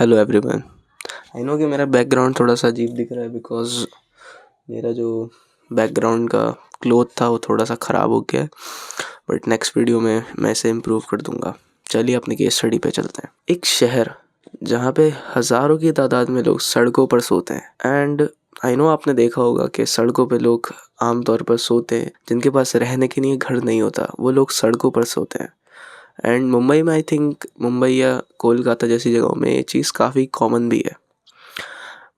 Hello everyone. I know कि मेरा background थोड़ा सा अजीब दिख रहा है बिकॉज मेरा जो बैकग्राउंड का क्लोथ था वो थोड़ा सा ख़राब हो गया है, बट नेक्स्ट वीडियो में मैं इसे इम्प्रूव कर दूंगा। चलिए अपने केस स्टडी पे चलते हैं। एक शहर जहाँ पे हज़ारों की तादाद में लोग सड़कों पर सोते हैं। एंड आई नो आपने देखा होगा कि सड़कों पे लोग आमतौर पर सोते हैं जिनके पास रहने के लिए घर नहीं होता, वो लोग सड़कों पर सोते हैं। एंड मुंबई में आई थिंक मुंबई या कोलकाता जैसी जगहों में ये चीज़ काफ़ी कॉमन भी है।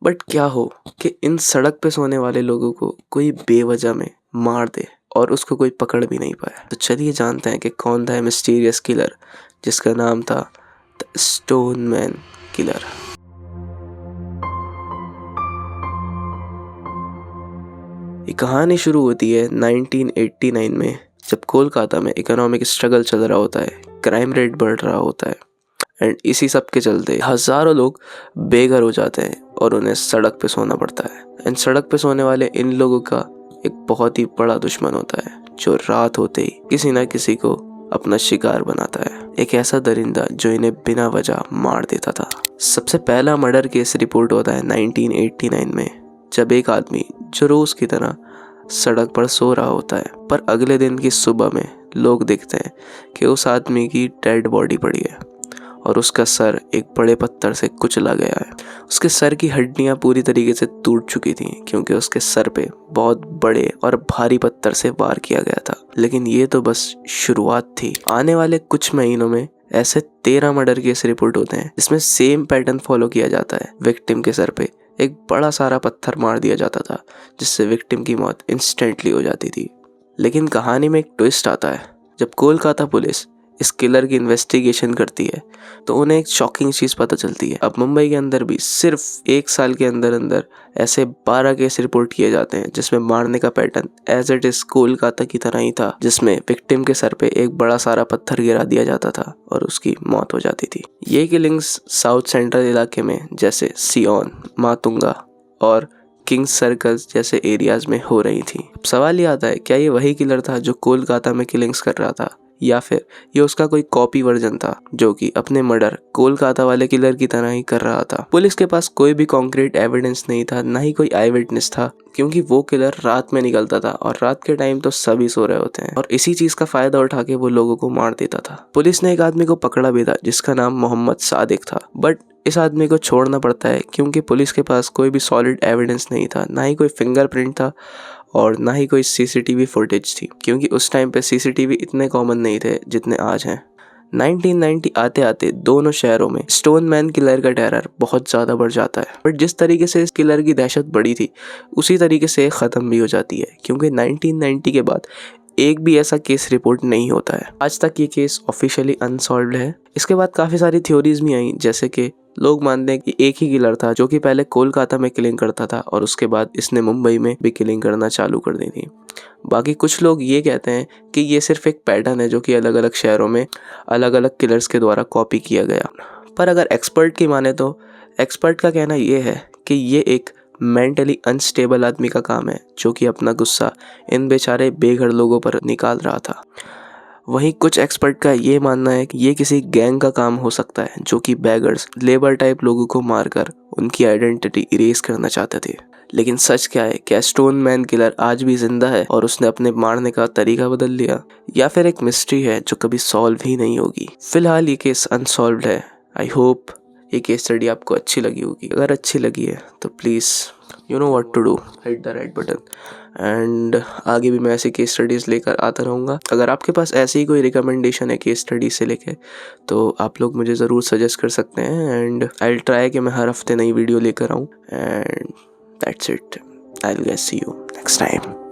बट क्या हो कि इन सड़क पे सोने वाले लोगों को कोई बेवजह में मार दे और उसको कोई पकड़ भी नहीं पाया। तो चलिए जानते हैं कि कौन था मिस्टीरियस किलर जिसका नाम था द स्टोन मैन किलर। ये कहानी शुरू होती है 1989 में, जब कोलकाता में इकोनॉमिक स्ट्रगल चल रहा होता है, क्राइम रेट बढ़ रहा होता है एंड इसी सब के चलते हज़ारों लोग बेघर हो जाते हैं और उन्हें सड़क पे सोना पड़ता है। एंड सड़क पे सोने वाले इन लोगों का एक बहुत ही बड़ा दुश्मन होता है जो रात होते ही किसी ना किसी को अपना शिकार बनाता है। एक ऐसा दरिंदा जो इन्हें बिना वजह मार देता था। सबसे पहला मर्डर केस रिपोर्ट होता है 1989 में, जब एक आदमी जो रोज की तरह सड़क पर सो रहा होता है, पर अगले दिन की सुबह में लोग देखते हैं कि उस आदमी की डेड बॉडी पड़ी है और उसका सर एक बड़े पत्थर से कुचला गया है। उसके सर की हड्डियां पूरी तरीके से टूट चुकी थी क्योंकि उसके सर पे बहुत बड़े और भारी पत्थर से वार किया गया था। लेकिन ये तो बस शुरुआत थी। आने वाले कुछ महीनों में ऐसे 13 मर्डर केस रिपोर्ट होते हैं जिसमें सेम पैटर्न फॉलो किया जाता है। विक्टिम के सर पे एक बड़ा सारा पत्थर मार दिया जाता था जिससे विक्टिम की मौत इंस्टेंटली हो जाती थी। लेकिन कहानी में एक ट्विस्ट आता है। जब कोलकाता पुलिस इस किलर की इन्वेस्टिगेशन करती है तो उन्हें एक शॉकिंग चीज़ पता चलती है। अब मुंबई के अंदर भी सिर्फ एक साल के अंदर अंदर ऐसे 12 केस रिपोर्ट किए जाते हैं जिसमें मारने का pattern as it is Kolkata की तरह ही था, जिसमें विक्टिम के सर पे एक बड़ा सारा पत्थर गिरा दिया जाता था और उसकी मौत हो जाती थी। ये किलिंग्स साउथ सेंट्रल इलाके में जैसे सियोन, मातुंगा और किंग्स सर्कल्स जैसे एरियाज में हो रही थी। सवाल ये आता है, क्या ये वही किलर था जो कोलकाता में किलिंग्स कर रहा था या फिर ये उसका कोई कॉपी वर्जन था जो कि अपने मर्डर कोलकाता वाले किलर की तरह ही कर रहा था। पुलिस के पास कोई भी कॉन्क्रीट एविडेंस नहीं था, ना ही कोई आई विटनेस था, क्योंकि वो किलर रात में निकलता था और रात के टाइम तो सभी सो रहे होते हैं और इसी चीज का फायदा उठा के वो लोगों को मार देता था। पुलिस ने एक आदमी को पकड़ा भी था जिसका नाम मोहम्मद सादिक था, बट इस आदमी को छोड़ना पड़ता है क्योंकि पुलिस के पास कोई भी सॉलिड एविडेंस नहीं था, ना ही कोई फिंगरप्रिंट था और ना ही कोई सीसीटीवी फुटेज थी, क्योंकि उस टाइम पे सीसीटीवी इतने कॉमन नहीं थे जितने आज हैं। 1990 आते आते दोनों शहरों में स्टोन मैन किलर का टेरर बहुत ज़्यादा बढ़ जाता है, बट जिस तरीके से इस किलर की दहशत बढ़ी थी उसी तरीके से ख़त्म भी हो जाती है, क्योंकि 1990 के बाद एक भी ऐसा केस रिपोर्ट नहीं होता है। आज तक ये केस ऑफिशियली अनसॉल्व्ड है। इसके बाद काफ़ी सारी थ्योरीज भी आई, जैसे कि लोग मानते हैं कि एक ही किलर था जो कि पहले कोलकाता में किलिंग करता था और उसके बाद इसने मुंबई में भी किलिंग करना चालू कर दी थी। बाकी कुछ लोग ये कहते हैं कि ये सिर्फ एक पैटर्न है जो कि अलग अलग शहरों में अलग अलग किलर्स के द्वारा कॉपी किया गया। पर अगर एक्सपर्ट की माने तो एक्सपर्ट का कहना ये है कि ये एक मेंटली अनस्टेबल आदमी का काम है जो कि अपना गुस्सा इन बेचारे बेघर लोगों पर निकाल रहा था। वहीं कुछ एक्सपर्ट का ये मानना है कि ये किसी गैंग का काम हो सकता है जो कि बैगर्स, लेबर टाइप लोगों को मारकर उनकी आइडेंटिटी इरेज करना चाहते थे। लेकिन सच क्या है, क्या स्टोन मैन किलर आज भी जिंदा है और उसने अपने मारने का तरीका बदल लिया, या फिर एक मिस्ट्री है जो कभी सॉल्व ही नहीं होगी। फिलहाल ये केस अनसॉल्व्ड है। आई होप ये केस स्टडी आपको अच्छी लगी होगी। अगर अच्छी लगी है तो please you know what to do, hit the right button. And आगे भी मैं ऐसी केस स्टडीज़ लेकर आता रहूँगा। अगर आपके पास ऐसी ही कोई रिकमेंडेशन है केस स्टडी से लेके तो आप लोग मुझे ज़रूर सजेस्ट कर सकते हैं एंड आई विल ट्राई कि मैं हर हफ्ते नई वीडियो लेकर आऊँ। And that's it, I will see you next time.